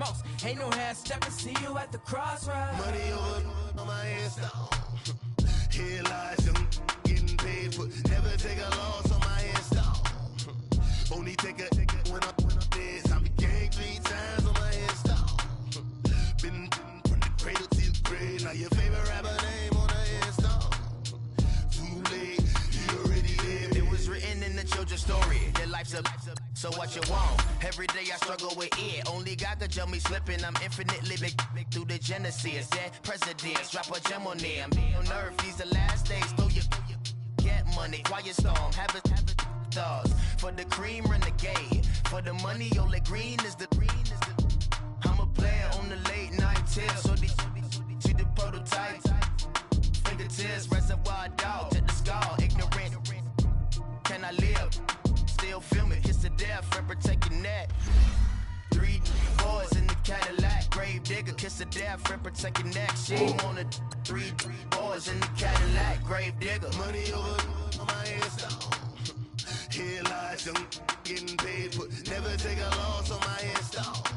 most. Ain't no half stepping, see you at the crossroads. Money over on my install. Here lies young, getting paid for. Never take a loss on my install. Only take a when I'm dead. I'm gang 3 times on my install. Been from the cradle to the grave. Now your favorite rapper name on the install. Too late, you already lived. It was written in the children's story. Your life's a so what you want. Every day I struggle with it. Only God could jump me slipping. I'm infinitely big through the genesis. Yeah, presidents drop a gem on them. On earth, these the last days. Throw you get money. Quiet storm. Have it stars. For the cream, renegade. For the money, only green is the. I'm a player on the late night tips. So these see the prototype. Fingertips, reservoir dog. To the skull. Ignorant. Can I live? Still film it, kiss to death, and protect your neck. 3 boys in the Cadillac, grave digger, kiss to death, and protect your neck. Shame on the 3 boys in the Cadillac, grave digger. Money over on my install. Here lies young, getting paid for. Never take a loss on my install.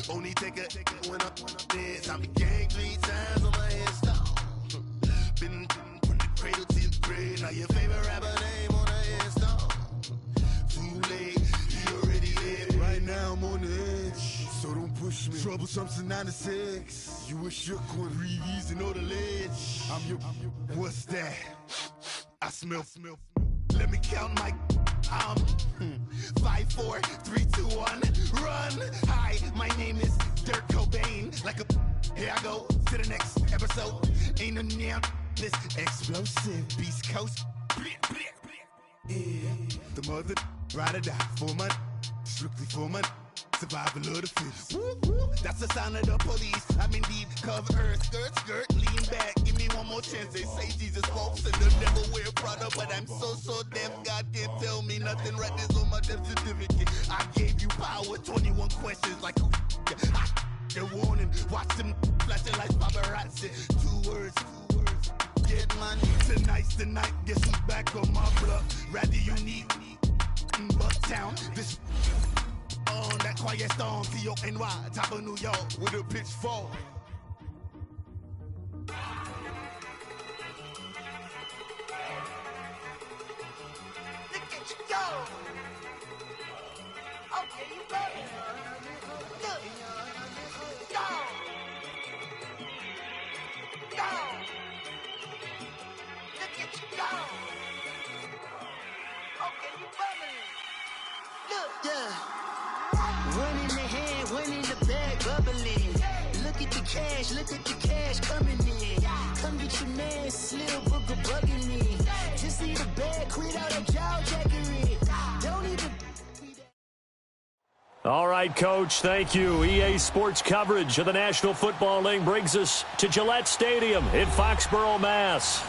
Only take a when I'm dead. I'm gang 3 times on my install. Been from the cradle to the grave. Now your favorite rapper name on the install. Too late, you already lived. Right now I'm on the edge, so don't push me. Troublesome since 96. You a shook one, breathe easy, know the ledge. I'm your, what's that? I smell. Let me count my 5, 4, 3, 2, 1, run. Hi, my name is Dirk Cobain. Like a, here I go to the next episode. Ain't no damn this explosive Beast Coast. Yeah, the mother ride or die for money, strictly for money. Survival of the fittest. That's the sound of the police. I'm indeed cover earth, skirt, lean back. Give me one more chance. They say Jesus walks and the devil wear Prada, but I'm so deaf. God can't tell me nothing. Right this on my death certificate. I gave you power. 21 questions like the warning. Watch them flashing like paparazzi. 2 words. Get money. Tonight's the night. Guess who's back on my block? Rather you need Bucktown. This on that quiet storm, T-O-N-Y, top of New York with a pitchfork. Look at you go! Okay, you better. Look! Go! Go! Look at you go! Okay, you better. Look! Yeah! One in the hand, one in the bag, bubbling. Look at the cash coming in. Come get your man, Slim Booker bugging me. Just see the bag, quit out a jaw jackery. Don't even. All right, Coach, thank you. EA Sports coverage of the National Football League brings us to Gillette Stadium in Foxborough, Mass.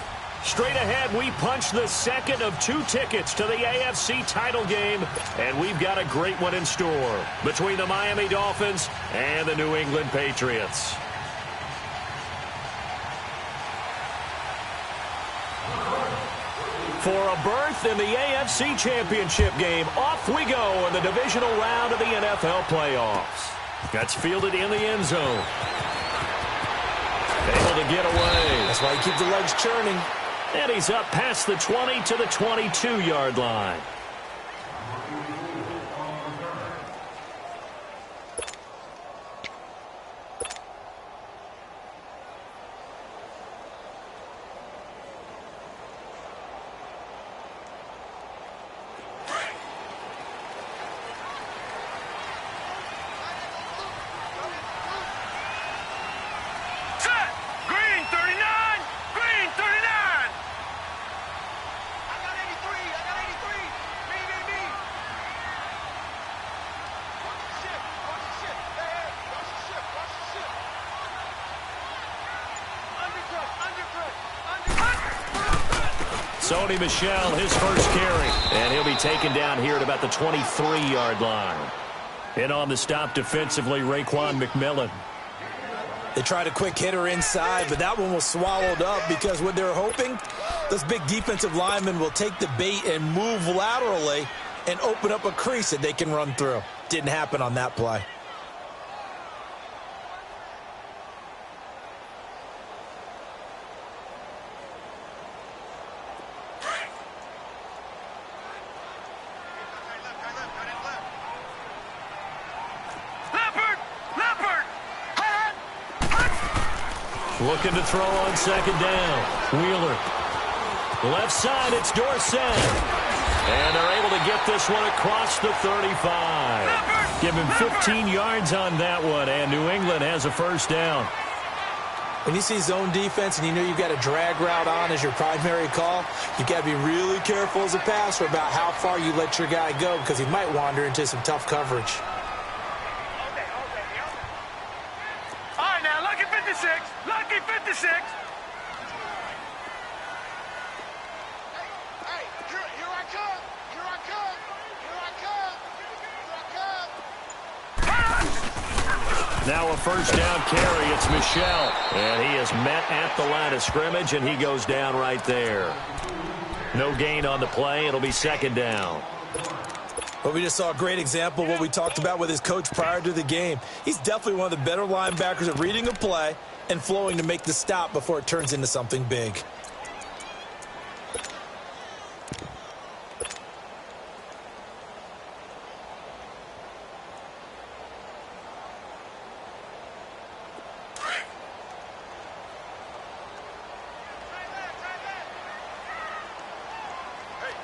Straight ahead, we punch the second of 2 tickets to the AFC title game, and we've got a great one in store between the Miami Dolphins and the New England Patriots. For a berth in the AFC Championship game, off we go in the divisional round of the NFL playoffs. That's fielded in the end zone. Able to get away. That's why you keep the legs churning. And he's up past the 20 to the 22-yard line. Sony Michel, his first carry. And he'll be taken down here at about the 23-yard line. And on the stop defensively, Raekwon McMillan. They tried a quick hitter inside, but that one was swallowed up because what they're hoping, those big defensive linemen will take the bait and move laterally and open up a crease that they can run through. Didn't happen on that play. Looking to throw on second down. Wheeler. Left side, it's Dorsett. And they're able to get this one across the 35. Give him 15 yards on that one, and New England has a first down. When you see zone defense and you know you've got a drag route on as your primary call, you've got to be really careful as a passer about how far you let your guy go because he might wander into some tough coverage. All right, now, lucky 56. Lucky 56. Hey, here I come. Here I come. Here I come. Here I come. Now a first down carry. It's Michel. And he is met at the line of scrimmage, and he goes down right there. No gain on the play. It'll be second down. Well, we just saw a great example of what we talked about with his coach prior to the game. He's definitely one of the better linebackers at reading a play and flowing to make the stop before it turns into something big.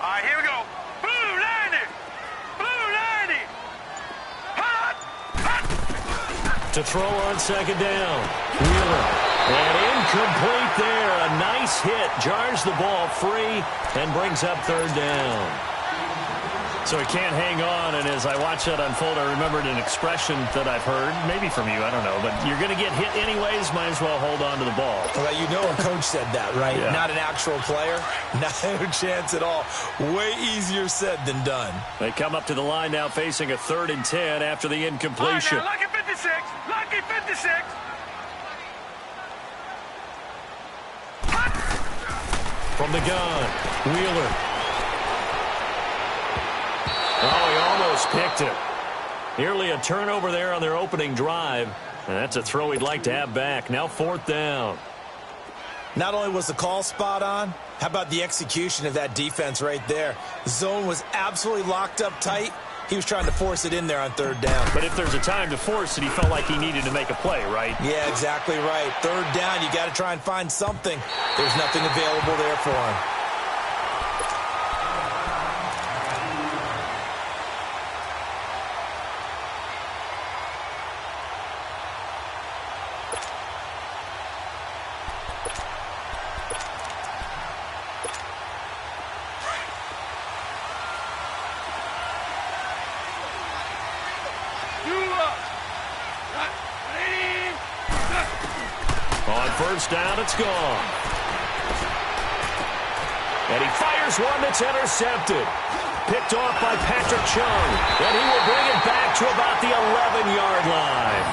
All right, here we go. Blue 90. Blue 90. Hot. Hot. To throw on second down. Wheeler. And incomplete there. A nice hit. Jars the ball free and brings up third down. So he can't hang on, and as I watch that unfold, I remembered an expression that I've heard, maybe from you, I don't know, but you're going to get hit anyways, might as well hold on to the ball. Well, you know a coach said that, right? Yeah. Not an actual player. No chance at all. Way easier said than done. They come up to the line now facing a 3rd and 10 after the incompletion. All right, now, lucky 56. Lucky 56. Hot. From the gun, Wheeler. Oh, he almost picked it. Nearly a turnover there on their opening drive. And that's a throw he'd like to have back. Now 4th down. Not only was the call spot on, how about the execution of that defense right there? The zone was absolutely locked up tight. He was trying to force it in there on 3rd down. But if there's a time to force it, he felt like he needed to make a play, right? Yeah, exactly right. 3rd down, you got to try and find something. There's nothing available there for him. On first down, it's gone. And he fires one that's intercepted. Picked off by Patrick Chung. And he will bring it back to about the 11-yard line.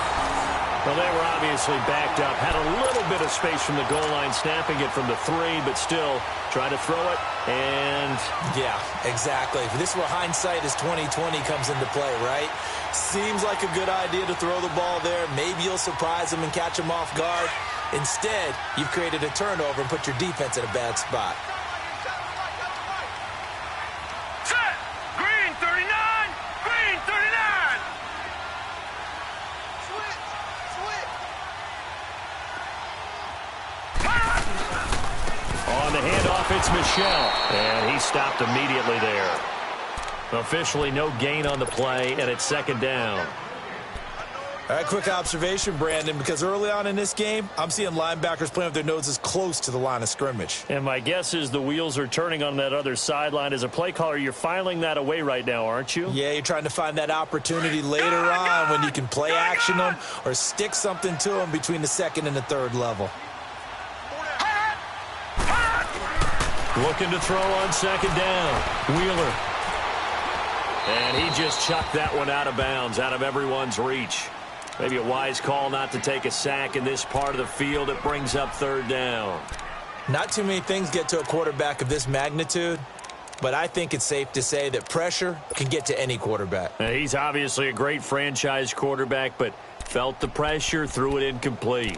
Well, they were obviously backed up. Had a little bit of space from the goal line, snapping it from the 3, but still trying to throw it. And yeah, exactly. This is where hindsight is 20/20 comes into play, right? Seems like a good idea to throw the ball there. Maybe you'll surprise him and catch him off guard. Instead, you've created a turnover and put your defense in a bad spot. Set. Green 39. Green 39. Switch. Switch. on the handoff, it's Michel. And he stopped immediately there. Officially no gain on the play, and it's 2nd down. All right, quick observation, Brandon, because early on in this game, I'm seeing linebackers playing with their noses close to the line of scrimmage. And my guess is the wheels are turning on that other sideline. As a play caller, you're filing that away right now, aren't you? Yeah, you're trying to find that opportunity later on when you can play action them or stick something to them between the 2nd and the 3rd level. Looking to throw on 2nd down. Wheeler. And he just chucked that one out of bounds, out of everyone's reach. Maybe a wise call not to take a sack in this part of the field. It brings up 3rd down. Not too many things get to a quarterback of this magnitude, but I think it's safe to say that pressure can get to any quarterback. Now, he's obviously a great franchise quarterback, but felt the pressure, threw it incomplete.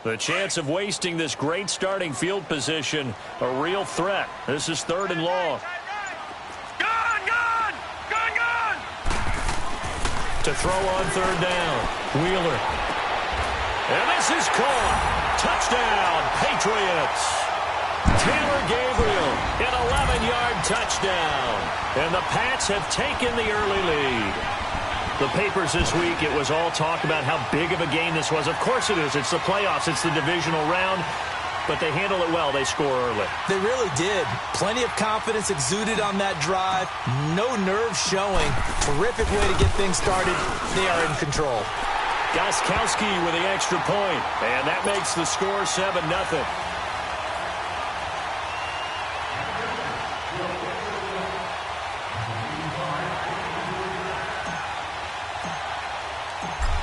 The chance of wasting this great starting field position, a real threat. This is 3rd and long. Gun! To throw on 3rd down. Wheeler. And this is caught. Touchdown, Patriots. Taylor Gabriel, an 11-yard touchdown. And the Pats have taken the early lead. The papers this week, it was all talk about how big of a game this was. Of course it is. It's the playoffs. It's the divisional round. But they handle it well. They score early. They really did. Plenty of confidence exuded on that drive. No nerves showing. Terrific way to get things started. They are in control. Gostkowski with the extra point. And that makes the score 7-0.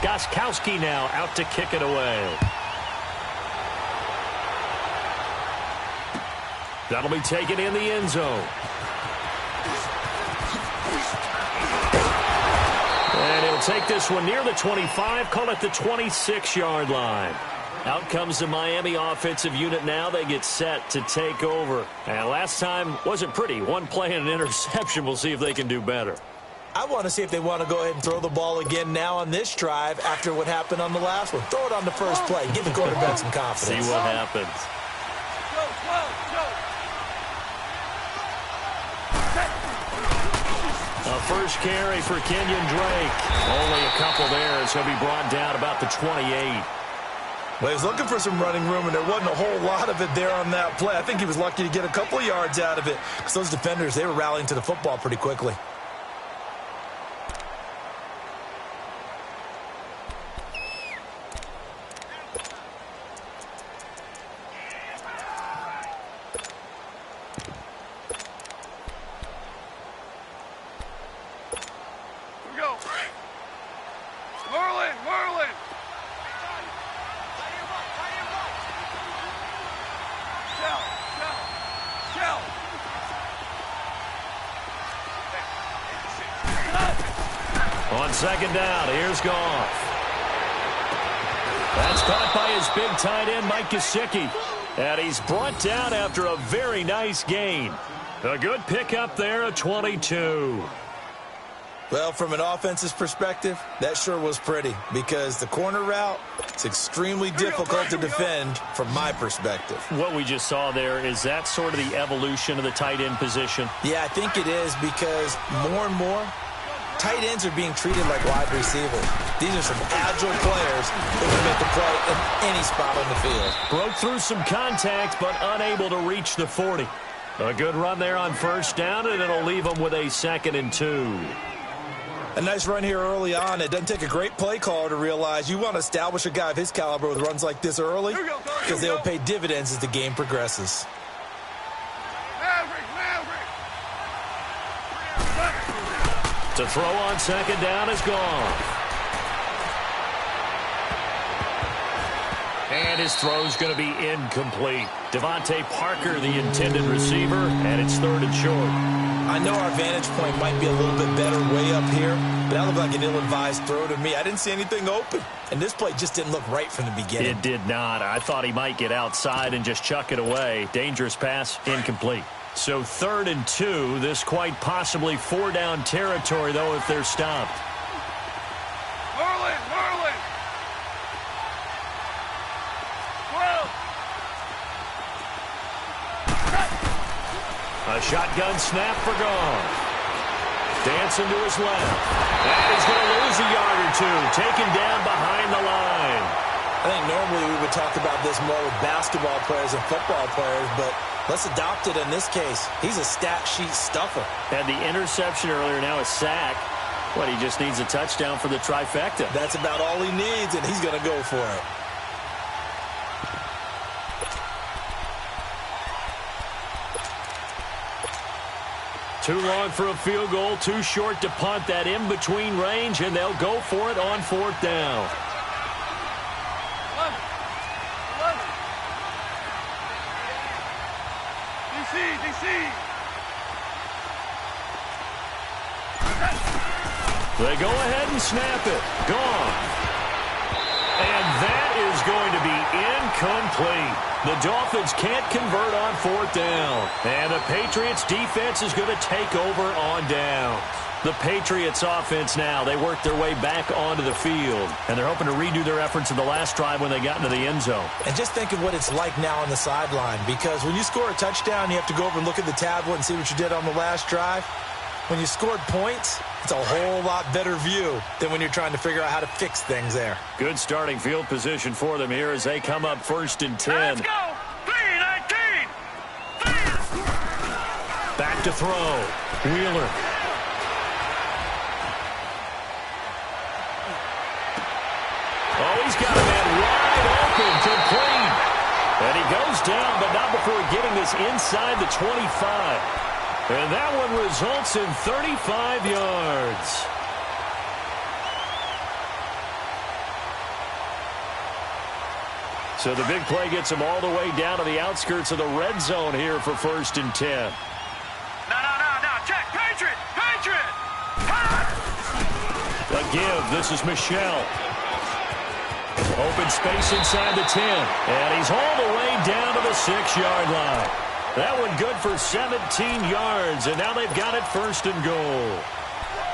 Gostkowski now out to kick it away. That'll be taken in the end zone. And he'll take this one near the 25, call it the 26-yard line. Out comes the Miami offensive unit now. They get set to take over. And last time wasn't pretty. One play and an interception. We'll see if they can do better. I want to see if they want to go ahead and throw the ball again now on this drive after what happened on the last one. Throw it on the first play. Give the quarterback some confidence. See what happens. A first carry for Kenyon Drake. Only a couple there as he'll be brought down about the 28. Well, he was looking for some running room, and there wasn't a whole lot of it there on that play. I think he was lucky to get a couple of yards out of it because those defenders, they were rallying to the football pretty quickly. On 2nd down, here's Goff. That's caught by his big tight end, Mike Gesicki. And he's brought down after a very nice gain. A good pickup there at 22. Well, from an offense's perspective, that sure was pretty because the corner route, it's extremely difficult to defend from my perspective. What we just saw there, is that sort of the evolution of the tight end position? Yeah, I think it is because more and more, tight ends are being treated like wide receivers. These are some agile players that can make a play in any spot on the field. Broke through some contact, but unable to reach the 40. A good run there on 1st down, and it'll leave them with a 2nd and 2. A nice run here early on. It doesn't take a great play caller to realize you want to establish a guy of his caliber with runs like this early because they'll pay dividends as the game progresses. To throw on 2nd down is gone. And his throw's going to be incomplete. Devontae Parker, the intended receiver, and it's 3rd and short. I know our vantage point might be a little bit better way up here, but that looked like an ill-advised throw to me. I didn't see anything open, and this play just didn't look right from the beginning. It did not. I thought he might get outside and just chuck it away. Dangerous pass, incomplete. So 3rd and 2, this quite possibly 4-down territory, though, if they're stopped. Merlin! 12! A shotgun snap for Goff. Dancing to his left. And he's going to lose a yard or two. Taken down behind the line. I think normally we would talk about this more with basketball players and football players, but let's adopt it in this case. He's a stat sheet stuffer. Had the interception earlier, now a sack. What, he just needs a touchdown for the trifecta. That's about all he needs, and he's going to go for it. Too long for a field goal, too short to punt. That in-between range, and they'll go for it on 4th down. DC! They go ahead and snap it. Gone. And that is going to be incomplete. The Dolphins can't convert on 4th down. And the Patriots defense is going to take over on downs. The Patriots offense now, they work their way back onto the field. And they're hoping to redo their efforts in the last drive when they got into the end zone. And just think of what it's like now on the sideline. Because when you score a touchdown, you have to go over and look at the tablet and see what you did on the last drive. When you scored points, it's a whole lot better view than when you're trying to figure out how to fix things there. Good starting field position for them here as they come up 1st and 10. Let's go! 3-19! Back to throw. Wheeler. Oh, he's got a man wide open, complete. And he goes down, but not before getting this inside the 25. And that one results in 35 yards. So the big play gets him all the way down to the outskirts of the red zone here for 1st and 10. No, check, Patriot! A give, this is Michelle. Open space inside the 10. And he's all the way down to the 6-yard line. That one good for 17 yards, and now they've got it 1st and goal.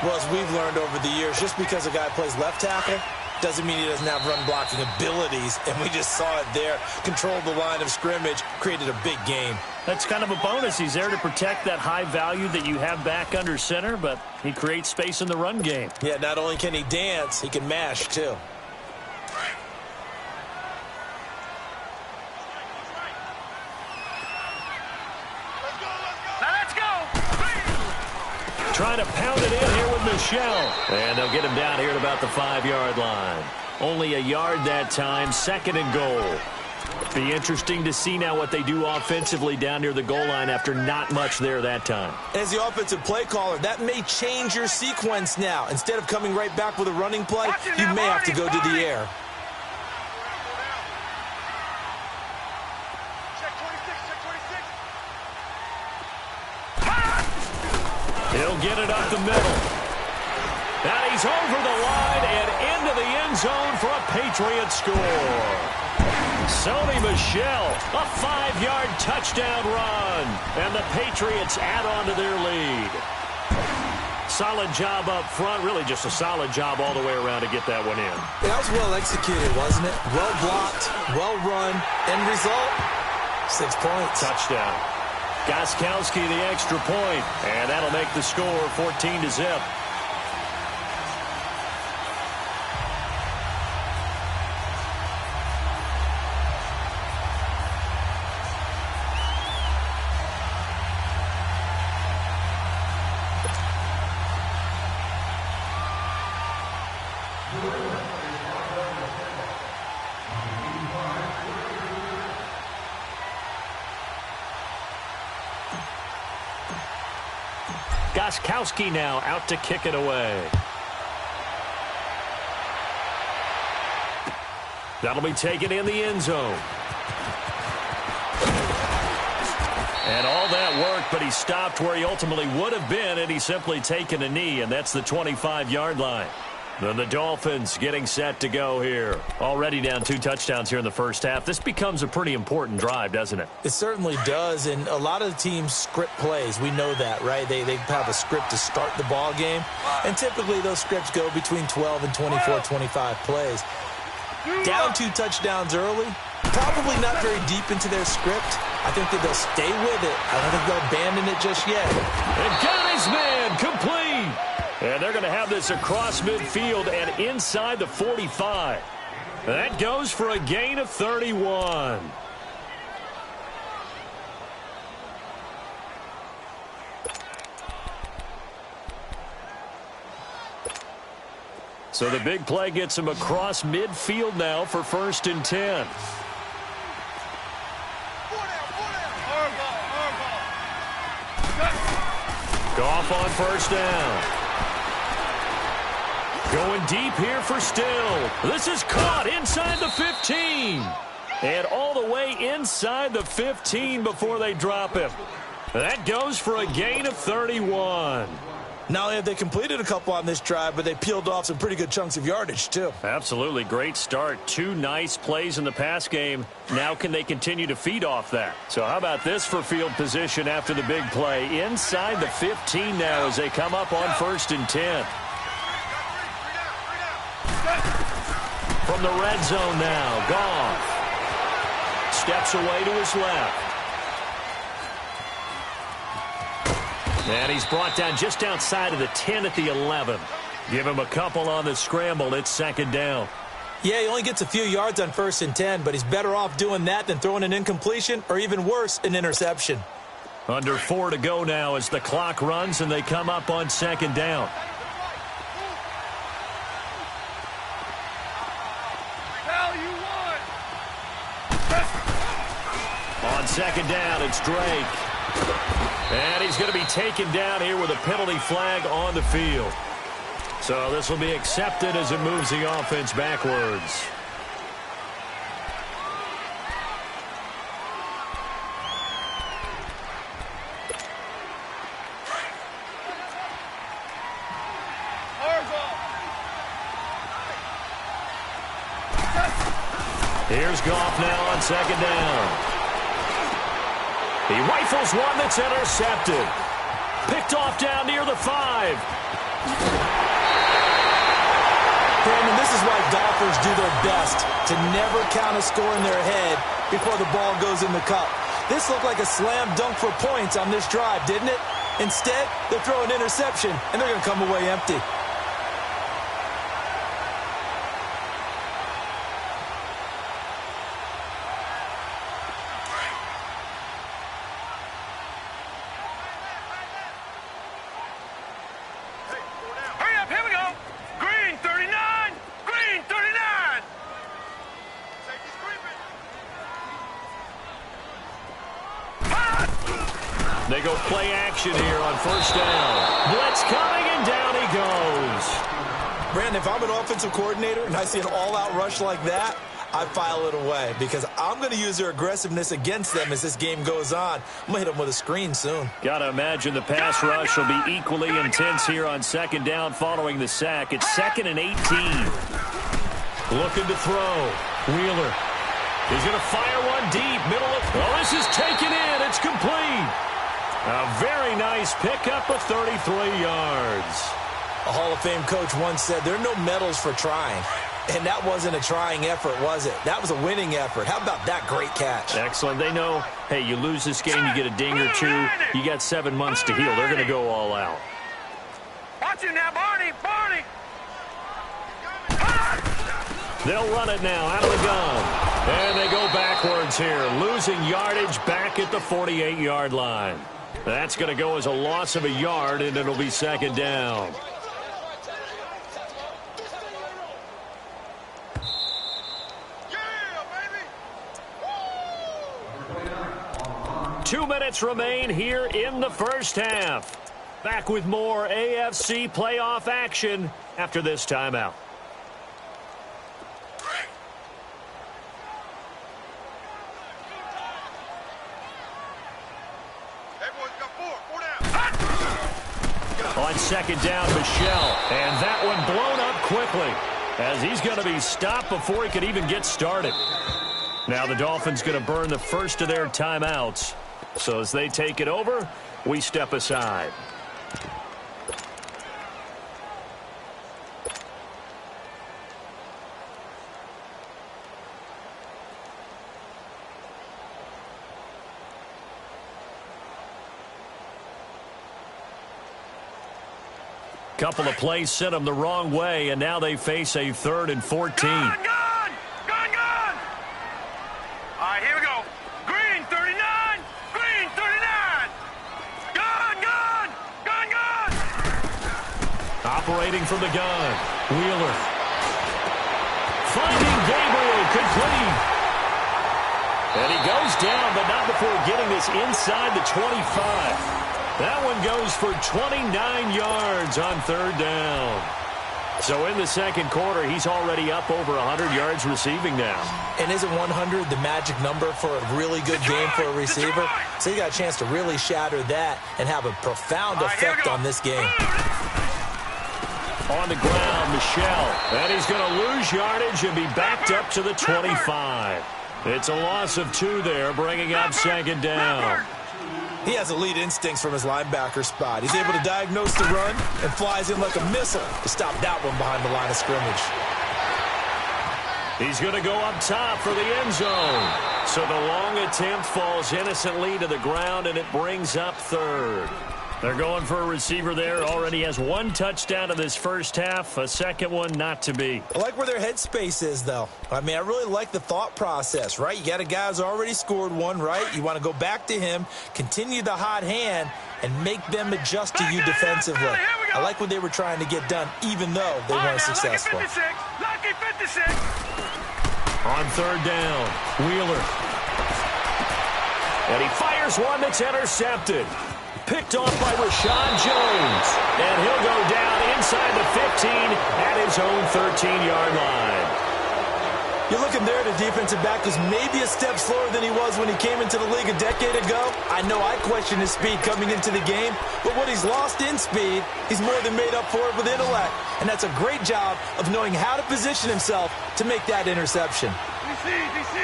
Well, as we've learned over the years, just because a guy plays left tackle doesn't mean he doesn't have run-blocking abilities, and we just saw it there. Controlled the line of scrimmage, created a big game. That's kind of a bonus. He's there to protect that high value that you have back under center, but he creates space in the run game. Yeah, not only can he dance, he can mash, too. Trying to pound it in here with Michelle. And they'll get him down here at about the 5-yard line. Only a yard that time, 2nd and goal. Be interesting to see now what they do offensively down near the goal line after not much there that time. As the offensive play caller, that may change your sequence now. Instead of coming right back with a running play, you may have to go to the air. He'll get it up the middle. And he's over the line and into the end zone for a Patriot score. Sony Michel, a 5-yard touchdown run. And the Patriots add on to their lead. Solid job up front. Really just a solid job all the way around to get that one in. That was well executed, wasn't it? Well blocked, well run. End result, 6 points. Touchdown. Gostkowski the extra point, and that'll make the score 14-0. Gostkowski now out to kick it away. That'll be taken in the end zone. And all that work, but he stopped where he ultimately would have been, and he's simply taken a knee, and that's the 25-yard line. Then the Dolphins getting set to go here. Already down 2 touchdowns here in the first half. This becomes a pretty important drive, doesn't it? It certainly does, and a lot of the teams script plays. We know that, right? They have a script to start the ball game, and typically those scripts go between 12 and 24, 25 plays. Down 2 touchdowns early, probably not very deep into their script. I think that they'll stay with it. I don't think they'll abandon it just yet. And got his man complete. And they're going to have this across midfield and inside the 45. That goes for a gain of 31. So the big play gets him across midfield now for 1st and 10. Goff on 1st down. Going deep here for Still. This is caught inside the 15. And all the way inside the 15 before they drop him. That goes for a gain of 31. Not only have they completed a couple on this drive, but they peeled off some pretty good chunks of yardage, too. Absolutely. Great start. 2 nice plays in the pass game. Now can they continue to feed off that? So how about this for field position after the big play? Inside the 15 now as they come up on 1st and 10. From the red zone now, Goff steps away to his left. And he's brought down just outside of the 10 at the 11. Give him a couple on the scramble. It's 2nd down. Yeah, he only gets a few yards on 1st and 10, but he's better off doing that than throwing an incompletion or even worse, an interception. Under 4 to go now as the clock runs and they come up on 2nd down. On 2nd down, it's Drake. And he's going to be taken down here with a penalty flag on the field. So this will be accepted as it moves the offense backwards. Here's Goff now on 2nd down. He rifles one that's intercepted. Picked off down near the 5. Brandon, this is why golfers do their best to never count a score in their head before the ball goes in the cup. This looked like a slam dunk for points on this drive, didn't it? Instead, they're throwing an interception, and they're going to come away empty. They go play action here on 1st down. Blitz coming, and down he goes. Brandon, if I'm an offensive coordinator and I see an all-out rush like that, I file it away because I'm going to use their aggressiveness against them as this game goes on. I'm going to hit them with a screen soon. Got to imagine the pass rush will be equally intense here on 2nd down following the sack. It's 2nd and 18. Looking to throw. Wheeler. He's going to fire one deep. Middle of... Well, this is taken in. It's complete. A very nice pickup of 33 yards. A Hall of Fame coach once said, there are no medals for trying. And that wasn't a trying effort, was it? That was a winning effort. How about that great catch? Excellent. They know, hey, you lose this game, you get a ding or two. You got 7 months to heal. They're going to go all out. Watch it now, Barney. Barney. They'll run it now out of the gun. And they go backwards here, losing yardage back at the 48-yard line. That's going to go as a loss of a yard, and it'll be 2nd down. Yeah, baby. 2 minutes remain here in the 1st half. Back with more AFC playoff action after this timeout. On 2nd down, Michelle. And that one blown up quickly as he's going to be stopped before he could even get started. Now the Dolphins going to burn the first of their timeouts. So as they take it over, we step aside. Couple of plays sent them the wrong way, and now they face a 3rd and 14. Gone! All right, here we go. Green, 39. Green, 39. Gone! Operating from the gun. Wheeler. Finding Gabriel, complete. And he goes down, but not before getting this inside the 25. That one goes for 29 yards on 3rd down. So in the second quarter, he's already up over 100 yards receiving now. And isn't 100 the magic number for a really good game for a receiver? So he got a chance to really shatter that and have a profound effect on this game. On the ground, Michelle. And he's going to lose yardage and be backed up to the 25. It's a loss of 2 there, bringing up second down. He has elite instincts from his linebacker spot. He's able to diagnose the run and flies in like a missile to stop that one behind the line of scrimmage. He's going to go up top for the end zone. So the long attempt falls innocently to the ground, and it brings up third. They're going for a receiver there. Already has 1 touchdown in this first half. A second one not to be. I like where their headspace is, though. I mean, I really like the thought process, right? You got a guy who's already scored 1, right? You want to go back to him, continue the hot hand, and make them adjust to you defensively. I like what they were trying to get done, even though they weren't successful. Lucky 56. On third down, Wheeler. And he fires one that's intercepted. Picked off by Rashawn Jones. And he'll go down inside the 15 at his own 13-yard line. You're looking there at a defensive back who's maybe a step slower than he was when he came into the league a decade ago. I know I questioned his speed coming into the game, but what he's lost in speed, he's more than made up for it with intellect. And that's a great job of knowing how to position himself to make that interception. DC.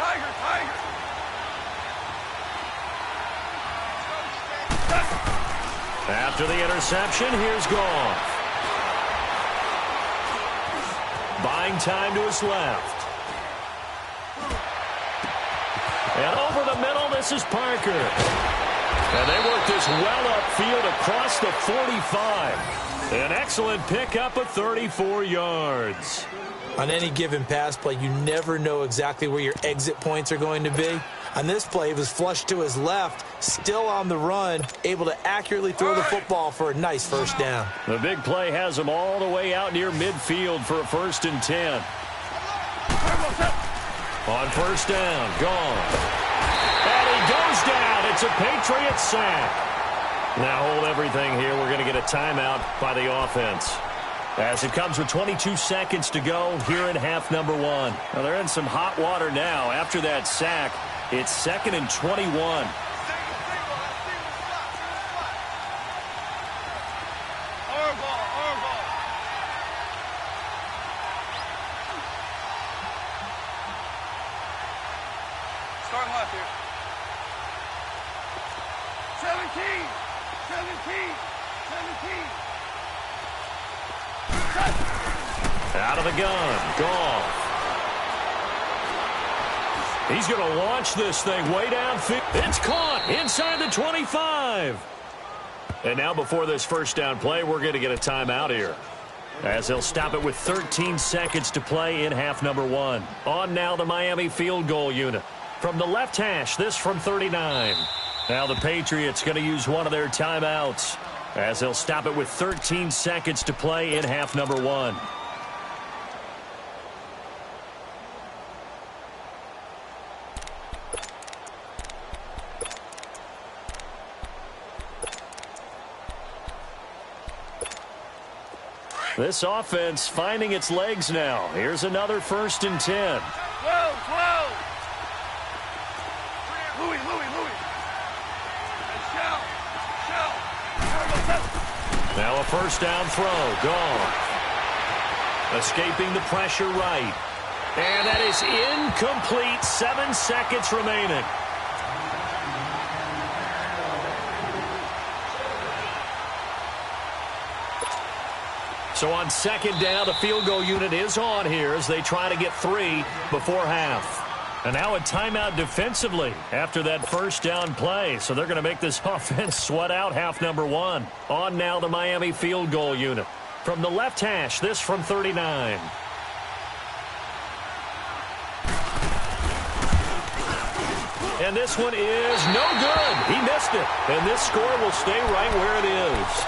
Tiger. After the interception, here's Goff. Buying time to his left. And over the middle, this is Parker. And they work this well upfield across the 45. An excellent pickup of 34 yards. On any given pass play, you never know exactly where your exit points are going to be. On this play, he was flushed to his left, still on the run, able to accurately throw the football for a nice first down. The big play has him all the way out near midfield for a 1st and 10. On first down, gone. And he goes down. It's a Patriot sack. Now hold everything here. We're going to get a timeout by the offense. As it comes with 22 seconds to go here in half number 1. Now they're in some hot water now after that sack. It's 2nd and 21. Our ball. Starting left here. 17. Out of the gun, Goff. He's going to launch this thing way downfield. It's caught inside the 25. And now before this first down play, we're going to get a timeout here, as they'll stop it with 13 seconds to play in half number 1. On now the Miami field goal unit. From the left hash, this from 39. Now the Patriots going to use one of their timeouts, as they'll stop it with 13 seconds to play in half number 1. This offense finding its legs now. Here's another 1st and 10. 12. Louis. Now a first down throw. Gone. Escaping the pressure right. And that is incomplete. 7 seconds remaining. So on second down, the field goal unit is on here as they try to get 3 before half. And now a timeout defensively after that first down play. So they're going to make this offense sweat out half number 1. On now the Miami field goal unit. From the left hash, this from 39. And this one is no good. He missed it. And this score will stay right where it is.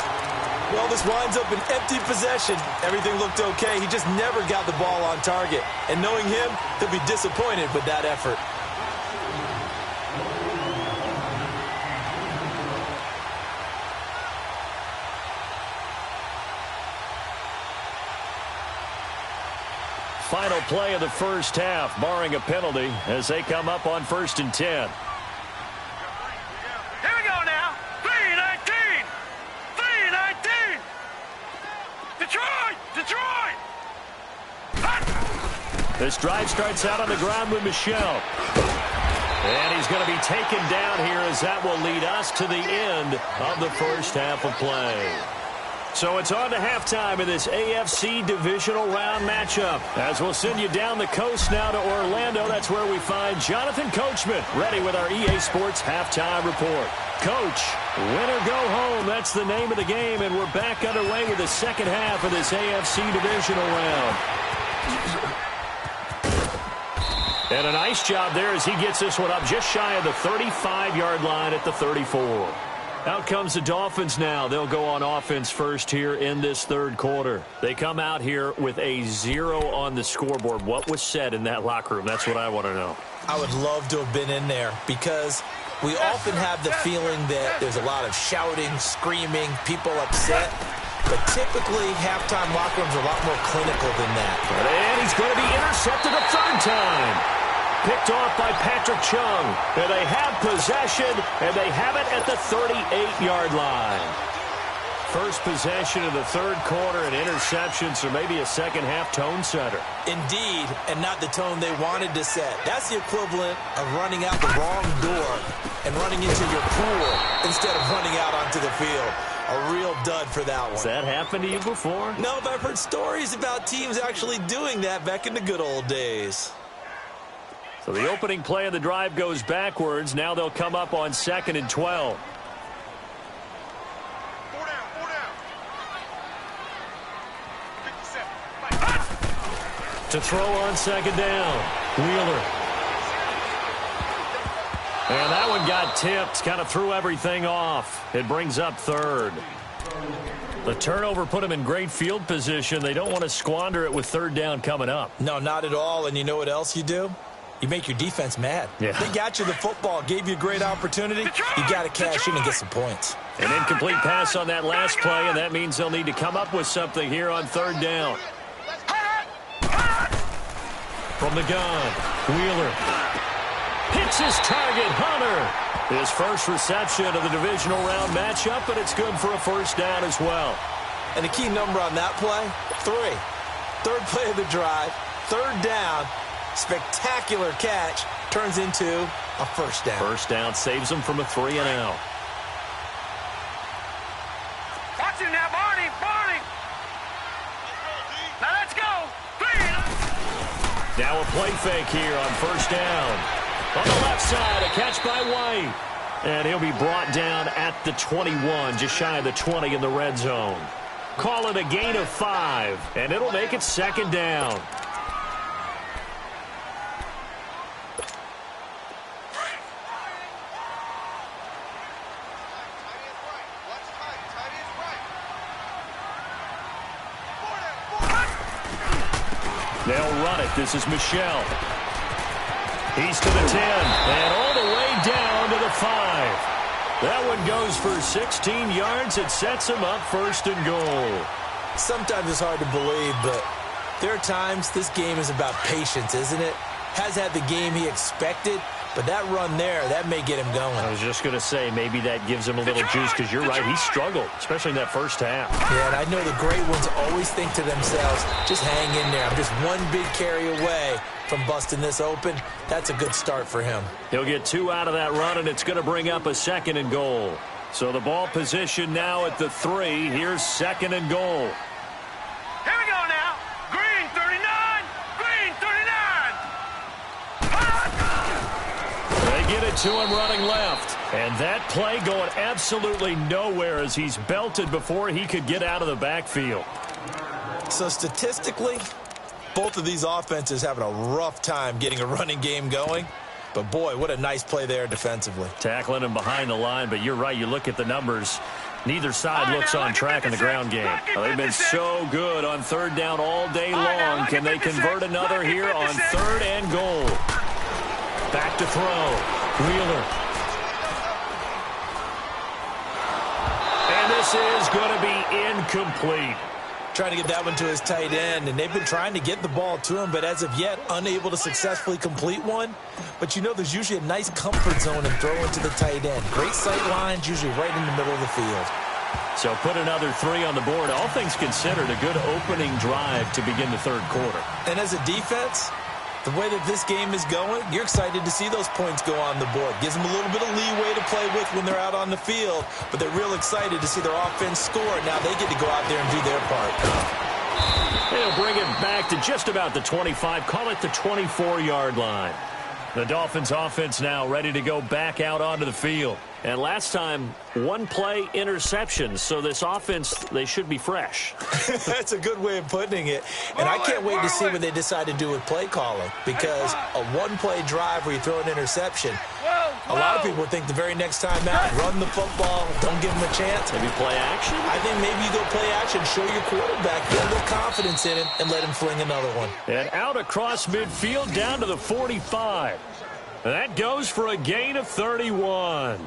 Well, this winds up an empty possession. Everything looked okay. He just never got the ball on target. And knowing him, he'll be disappointed with that effort. final play of the first half, barring a penalty, as they come up on 1st and 10. Here we go now. 3-19. 3-19. Detroit. Detroit. This drive starts out on the ground with Michel. And he's going to be taken down here as that will lead us to the end of the first half of play. So it's on to halftime in this AFC divisional round matchup. As we'll send you down the coast now to Orlando, that's where we find Jonathan Coachman ready with our EA Sports halftime report. Coach, win or go home, that's the name of the game, and we're back underway with the second half of this AFC divisional round. And a nice job there as he gets this one up just shy of the 35-yard line at the 34. Out comes the Dolphins now. They'll go on offense first here in this third quarter. They come out here with a 0 on the scoreboard. What was said in that locker room? That's what I want to know. I would love to have been in there because we often have the feeling that there's a lot of shouting, screaming, people upset. But typically, halftime locker rooms are a lot more clinical than that. And he's going to be intercepted a third time. Picked off by Patrick Chung. And they have possession, and they have it at the 38-yard line. First possession of the third quarter, and interception, so maybe a second-half tone setter. Indeed, and not the tone they wanted to set. That's the equivalent of running out the wrong door and running into your pool instead of running out onto the field. A real dud for that one. Has that happened to you before? No, but I've heard stories about teams actually doing that back in the good old days. So the opening play of the drive goes backwards. Now they'll come up on 2nd and 12. Four down. 57. To throw on 2nd down. Wheeler. And that one got tipped. Kind of threw everything off. It brings up 3rd. The turnover put them in great field position. They don't want to squander it with 3rd down coming up. No, not at all. And you know what else you do? You make your defense mad. Yeah. They got you the football, gave you a great opportunity. You got to cash in and get some points. An incomplete pass on that last play, and that means they'll need to come up with something here on 3rd down. From the gun, Wheeler hits his target, Hunter. His first reception of the divisional round matchup, but it's good for a first down as well. And the key number on that play, 3. Third play of the drive, 3rd down. Spectacular catch turns into a first down. First down saves them from a 3-and-out. Watch him now, Barney. Now let's go. 3. Now a play fake here on 1st down. On the left side, a catch by White. And he'll be brought down at the 21, just shy of the 20 in the red zone. Call it a gain of 5, and it'll make it 2nd down. They'll run it. This is Michel. He's to the 10, and all the way down to the 5. That one goes for 16 yards. It sets him up 1st and goal. Sometimes it's hard to believe, but there are times this game is about patience, isn't it? Has had the game he expected, but that run there, that may get him going. I was just going to say, maybe that gives him a little juice, because you're right, he struggled, especially in that first half. Yeah, and I know the great ones always think to themselves, just hang in there. I'm just one big carry away from busting this open. That's a good start for him. He'll get 2 out of that run, and it's going to bring up a 2nd and goal. So the ball position now at the 3. Here's 2nd and goal. Here we go now. Green 39. Green 39. They get it to him running left. And that play going absolutely nowhere as he's belted before he could get out of the backfield. So statistically, both of these offenses having a rough time getting a running game going. But, boy, what a nice play there defensively. Tackling him behind the line, but you're right. You look at the numbers. Neither side looks on track in the ground game. They've been so good on 3rd down all day long. Can they convert another here on 3rd and goal? Back to throw. Wheeler. And this is going to be incomplete. trying to get that one to his tight end, and they've been trying to get the ball to him, but as of yet, unable to successfully complete one. But you know there's usually a nice comfort zone in throwing to the tight end. Great sight lines, usually right in the middle of the field. So put another 3 on the board. All things considered, a good opening drive to begin the third quarter. And as a defense, the way that this game is going, you're excited to see those points go on the board. Gives them a little bit of leeway to play with when they're out on the field, but they're real excited to see their offense score. Now they get to go out there and do their part. They'll bring it back to just about the 25, call it the 24-yard line. The Dolphins offense now ready to go back out onto the field. And last time, 1-play interception. So this offense, they should be fresh. That's a good way of putting it. And I can't wait to see what they decide to do with play calling. Because a 1-play drive where you throw an interception, a lot of people think the very next time out, run the football, don't give them a chance. Maybe play action? I think maybe you go play action, show your quarterback, get a little confidence in him, and let him fling another one. And out across midfield down to the 45. That goes for a gain of 31.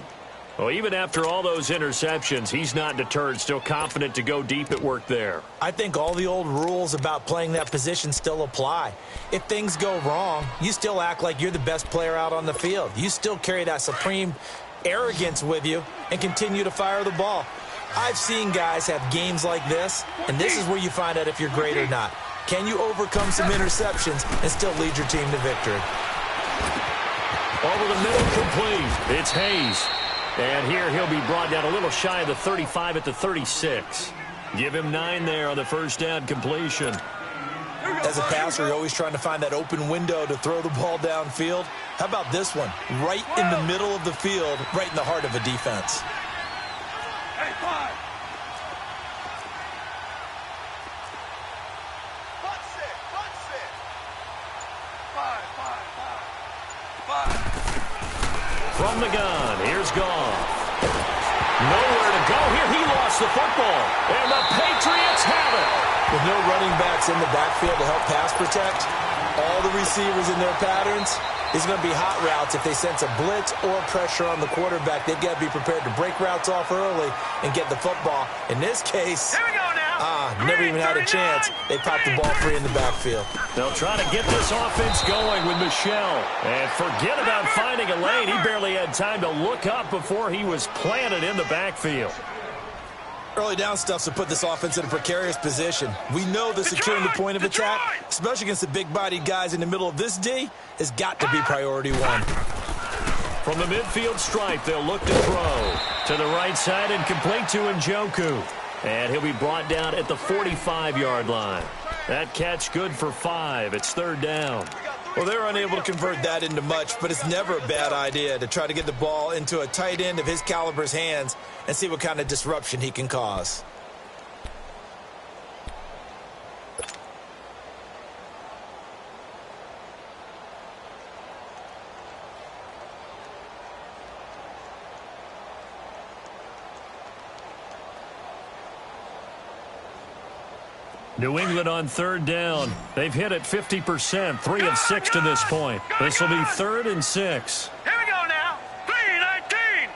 Well, even after all those interceptions, he's not deterred, still confident to go deep at work there. I think all the old rules about playing that position still apply. If things go wrong, you still act like you're the best player out on the field. You still carry that supreme arrogance with you and continue to fire the ball. I've seen guys have games like this, and this is where you find out if you're great or not. Can you overcome some interceptions and still lead your team to victory? Over the middle, complete. It's Hayes. And here he'll be brought down a little shy of the 35 at the 36. Give him 9 there on the first down completion. As a passer, you're always trying to find that open window to throw the ball downfield. How about this one? Right in the middle of the field, right in the heart of a defense. Hey, 5. From the gun, here's Goff. Nowhere to go here. He lost the football. And the Patriots have it. With no running backs in the backfield to help pass protect, all the receivers in their patterns, it's going to be hot routes. If they sense a blitz or pressure on the quarterback, they've got to be prepared to break routes off early and get the football. In this case, Here we go now. never even had a chance. They popped the ball free in the backfield. They'll try to get this offense going with Michel. And forget about finding a lane. He barely had time to look up before he was planted in the backfield. Early down stuffs to put this offense in a precarious position. We know that securing the point of attack, especially against the big-bodied guys in the middle of this D, has got to be priority 1. From the midfield stripe, they'll look to throw. To the right side and complete to Njoku. And he'll be brought down at the 45-yard line. That catch good for 5. It's third down. Well, they're unable to convert that into much, but it's never a bad idea to try to get the ball into a tight end of his caliber's hands and see what kind of disruption he can cause. New England on third down. They've hit it 50%, 3 of 6 to this point. This will be 3rd and 6. Here we go now. 3-19.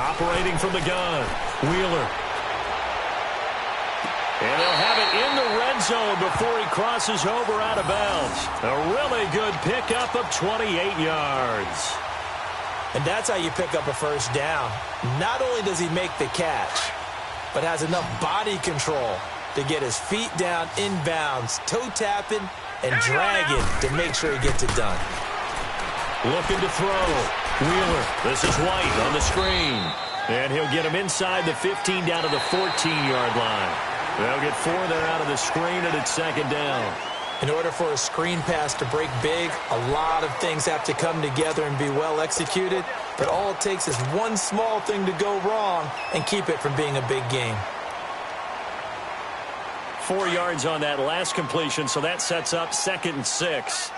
Operating from the gun, Wheeler. And they'll have it in the red zone before he crosses over out of bounds. A really good pickup of 28 yards. And that's how you pick up a first down. Not only does he make the catch, but has enough body control to get his feet down inbounds, toe tapping and dragging to make sure he gets it done. Looking to throw. Wheeler. This is White on the screen. And he'll get him inside the 15 down to the 14-yard line. They'll get 4 there out of the screen, and it's second down. In order for a screen pass to break big, a lot of things have to come together and be well executed. But all it takes is one small thing to go wrong and keep it from being a big game. 4 yards on that last completion, so that sets up 2nd and 6.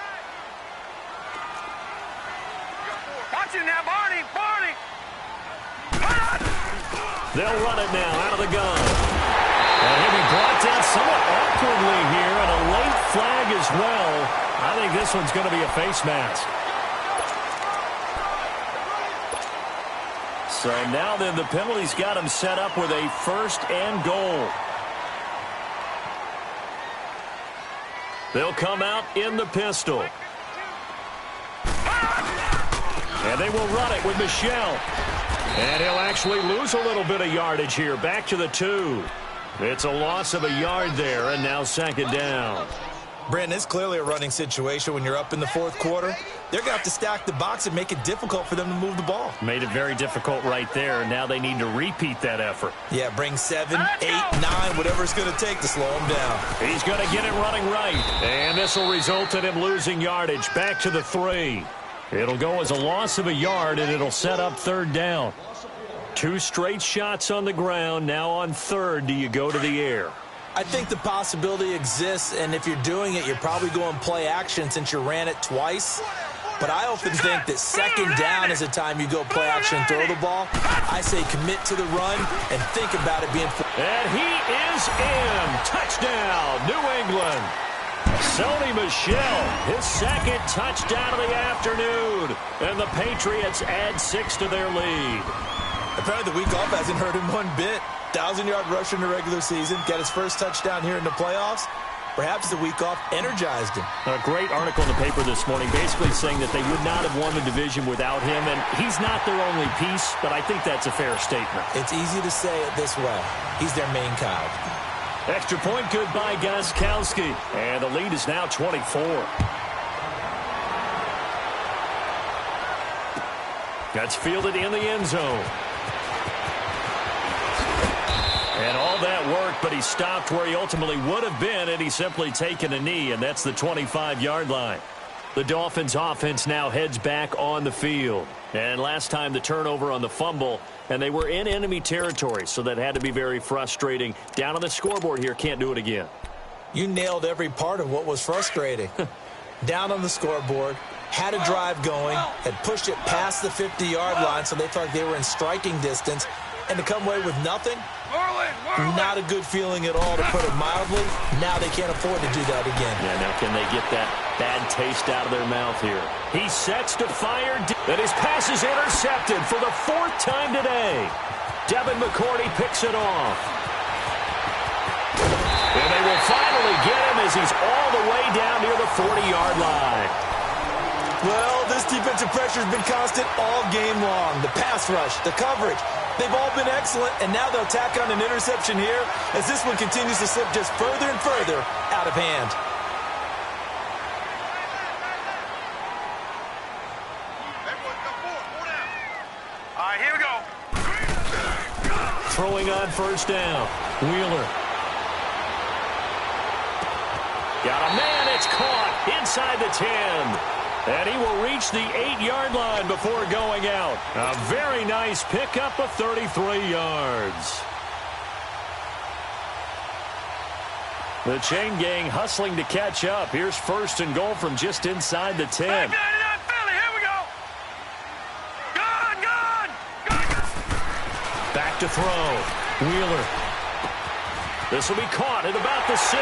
Watch it now, Barney. Barney. They'll run it now out of the gun. And he'll be brought down somewhat awkwardly here, and a late flag as well. I think this one's going to be a face mask. So now then the penalty's got him set up with a 1st and goal. They'll come out in the pistol. And they will run it with Michel. And he'll actually lose a little bit of yardage here. Back to the 2. It's a loss of a yard there, and now second down. Brandon, it's clearly a running situation when you're up in the fourth quarter. They're going to have to stack the box and make it difficult for them to move the ball. Made it very difficult right there, and now they need to repeat that effort. Yeah, bring 7, 8, 9, whatever it's going to take to slow him down. He's going to get it running right, and this will result in him losing yardage. Back to the 3. It'll go as a loss of a yard, and it'll set up third down. 2 straight shots on the ground. Now on third, do you go to the air? I think the possibility exists, and if you're doing it, you're probably going play action since you ran it twice. But I often think that second down is the time you go play action and throw the ball. I say commit to the run and think about it being... And he is in. Touchdown, New England. Sony Michel, his second touchdown of the afternoon. And the Patriots add 6 to their lead. Apparently the week off hasn't hurt him one bit. 1,000-yard rusher in the regular season. Got his first touchdown here in the playoffs. Perhaps the week off energized him. A great article in the paper this morning basically saying that they would not have won the division without him. And he's not their only piece, but I think that's a fair statement. It's easy to say it this way. He's their main cog. Extra point good by Gostkowski. And the lead is now 24. That's fielded in the end zone. And all that worked, but he stopped where he ultimately would have been, and he's simply taken a knee, and that's the 25-yard line. The Dolphins' offense now heads back on the field. And last time the turnover on the fumble, and they were in enemy territory, so that had to be very frustrating. Down on the scoreboard here, can't do it again. You nailed every part of what was frustrating. Down on the scoreboard, had a drive going, had pushed it past the 50-yard line, so they thought they were in striking distance, and to come away with nothing, not a good feeling at all, to put it mildly. Now they can't afford to do that again. Yeah, now can they get that bad taste out of their mouth here? He sets to fire, and his pass is intercepted for the 4th time today. Devin McCourty picks it off. And they will finally get him as he's all the way down near the 40-yard line. Well, this defensive pressure has been constant all game long. The pass rush, the coverage, they've all been excellent, and now they'll tack on an interception here as this one continues to slip just further and further out of hand. All right, here we go. Throwing on first down. Wheeler. Got a man, it's caught inside the 10. And he will reach the 8-yard line before going out. A very nice pickup of 33 yards. The chain gang hustling to catch up. Here's first and goal from just inside the 10. Here we go. Gone. Back to throw. Wheeler. This will be caught at about the 6.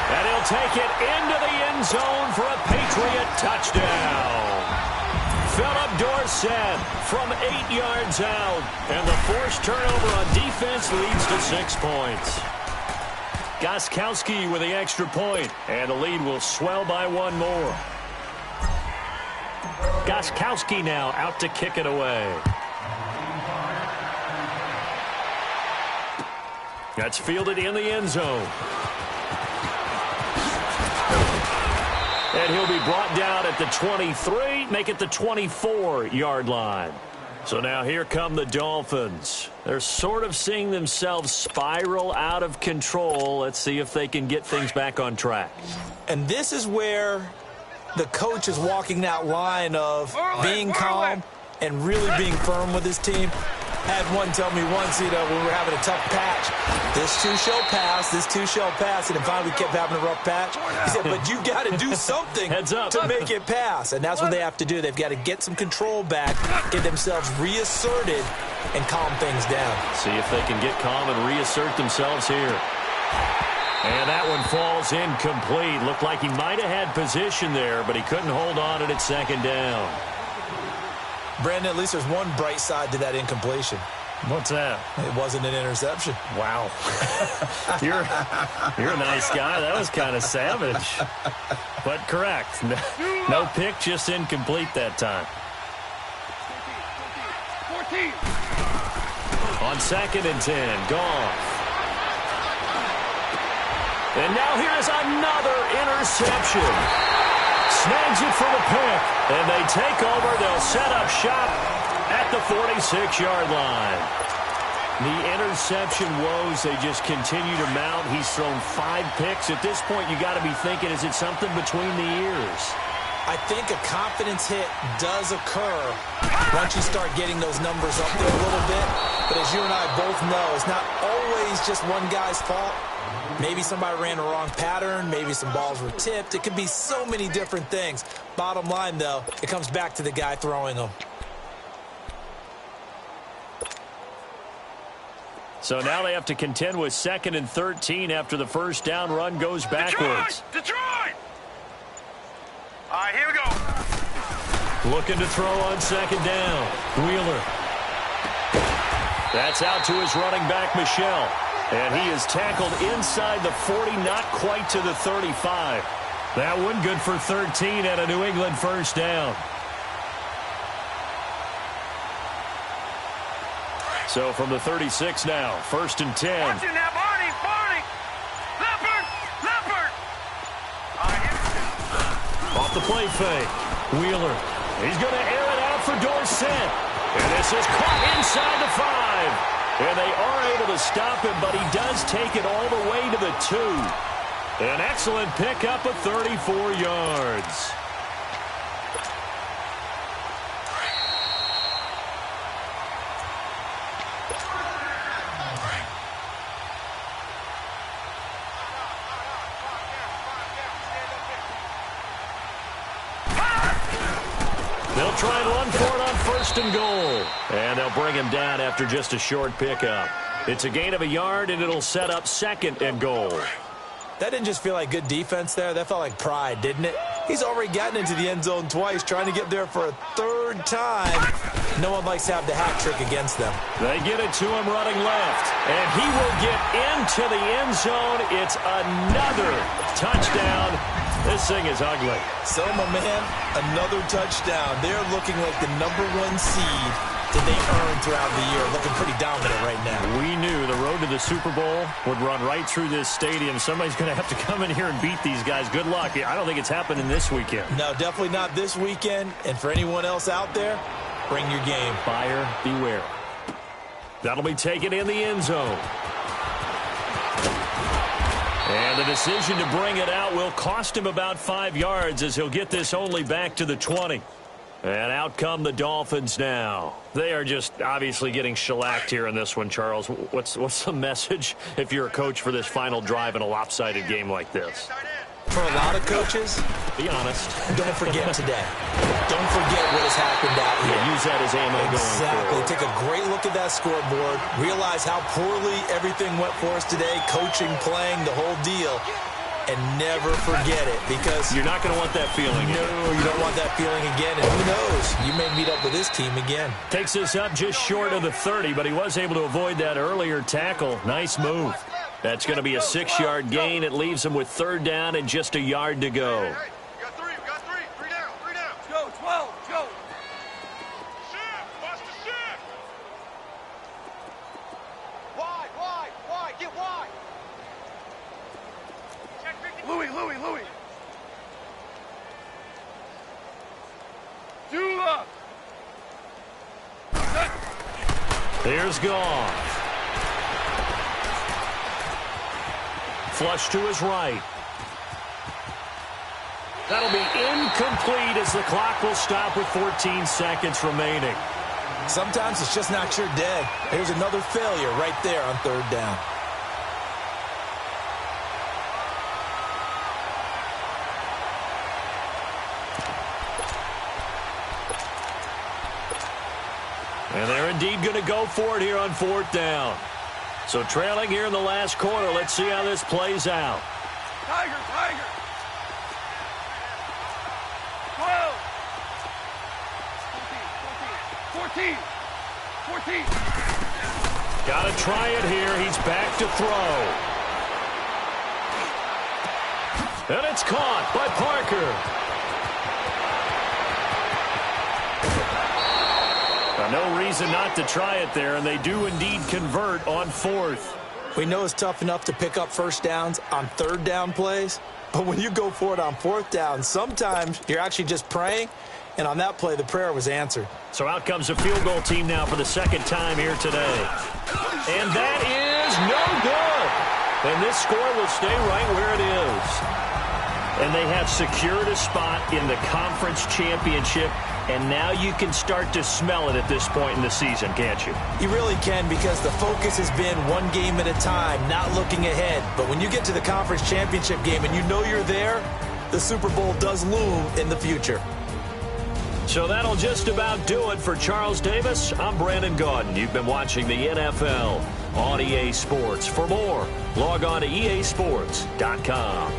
And he'll take it into the end zone for a Patriot touchdown. Philip Dorsett from 8 yards out. And the forced turnover on defense leads to 6 points. Gostkowski with the extra point. And the lead will swell by 1 more. Gostkowski now out to kick it away. That's fielded in the end zone. And he'll be brought down at the 23, make it the 24-yard line. So now here come the Dolphins. They're sort of seeing themselves spiral out of control. Let's see if they can get things back on track. And this is where the coach is walking that line of being calm and really being firm with his team. Had one tell me once, when we were having a tough patch, this too shall pass, this too shall pass, and then finally we kept having a rough patch. He said, but you got to do something to make it pass, and that's what they have to do. They've got to get some control back, get themselves reasserted, and calm things down. See if they can get calm and reassert themselves here. And that one falls incomplete. Looked like he might have had position there, but he couldn't hold on it at second down. Brandon, at least there's one bright side to that incompletion. What's that? It wasn't an interception. Wow. You're a nice guy. That was kind of savage. But correct. No pick, just incomplete that time. 14. On 2nd and 10, Goff. And now here's another interception. Snags it for the pick. And they take over. They'll set up shop at the 46-yard line. The interception woes, they just continue to mount. He's thrown 5 picks. At this point, you got to be thinking, is it something between the ears? I think a confidence hit does occur once you start getting those numbers up there a little bit. But as you and I both know, it's not always just one guy's fault. Maybe somebody ran the wrong pattern. Maybe some balls were tipped. It could be so many different things. Bottom line, though, it comes back to the guy throwing them. So now they have to contend with 2nd and 13 after the first down run goes backwards. Detroit! All right, here we go. Looking to throw on 2nd down. Wheeler. That's out to his running back, Michel. And he is tackled inside the 40, not quite to the 35. That one good for 13 and a New England first down. So from the 36 now, 1st and 10. Watch it now, Barney. Leopard. All right, here we go. Off the play fake. Wheeler. He's going to air it out for Dorsett. And this is caught inside the 5. And they are able to stop him, but he does take it all the way to the 2. An excellent pickup of 34 yards. They'll try and run for it on 1st and goal. And they'll bring him down after just a short pickup. It's a gain of a yard, and it'll set up 2nd and goal. That didn't just feel like good defense there. That felt like pride, didn't it? He's already gotten into the end zone twice, trying to get there for a 3rd time. No one likes to have the hat trick against them. They get it to him running left. And he will get into the end zone. It's another touchdown. This thing is ugly. So, my man, another touchdown. They're looking like the #1 seed that they earned throughout the year. Looking pretty dominant right now. We knew the road to the Super Bowl would run right through this stadium. Somebody's going to have to come in here and beat these guys. Good luck. I don't think it's happening this weekend. No, definitely not this weekend. And for anyone else out there, bring your game. Buyer beware. That'll be taken in the end zone. And the decision to bring it out will cost him about 5 yards as he'll get this only back to the 20. And out come the Dolphins now. They are just obviously getting shellacked here in this one, Charles. What's the message if you're a coach for this final drive in a lopsided game like this? For a lot of coaches, be honest. Don't forget today. Don't forget what has happened out here. Yeah, use that as ammo going forward. Exactly. Take a great look at that scoreboard. Realize how poorly everything went for us today. Coaching, playing, the whole deal. And never forget it, because you're not going to want that feeling. No, you don't want that feeling again. And who knows? You may meet up with this team again. Takes this up just short of the 30, but he was able to avoid that earlier tackle. Nice move. That's going to be a 6-yard gain. It leaves him with 3rd down and just a yard to go. Hey, we got three. Three down. Let's go, 12. Let's go. Shift. Watch the shift. Wide. Get wide. Louis. Dula. There's Goff. Flush to his right. That'll be incomplete as the clock will stop with 14 seconds remaining. Sometimes it's just not your day. Here's another failure right there on 3rd down. And they're indeed going to go for it here on 4th down. So trailing here in the last quarter. Let's see how this plays out. Tiger. 12. 14. Got to try it here. He's back to throw. And it's caught by Parker. No reason not to try it there, and they do indeed convert on fourth. We know it's tough enough to pick up first downs on third down plays, but when you go for it on fourth down, sometimes you're actually just praying, and on that play, the prayer was answered. So out comes a field goal team now for the second time here today. And that is no good. And this score will stay right where it is. And they have secured a spot in the conference championship. And now you can start to smell it at this point in the season, can't you? You really can, because the focus has been one game at a time, not looking ahead. But when you get to the conference championship game and you know you're there, the Super Bowl does loom in the future. So that'll just about do it for Charles Davis. I'm Brandon Gaudin. You've been watching the NFL on EA Sports. For more, log on to easports.com.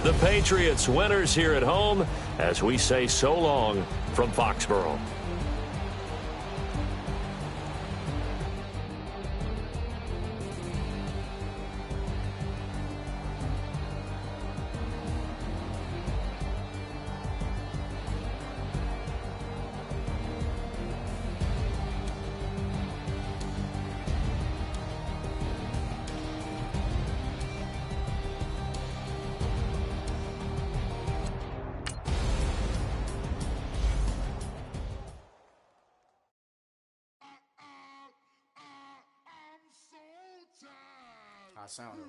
The Patriots winners here at home as we say so long from Foxborough. Sound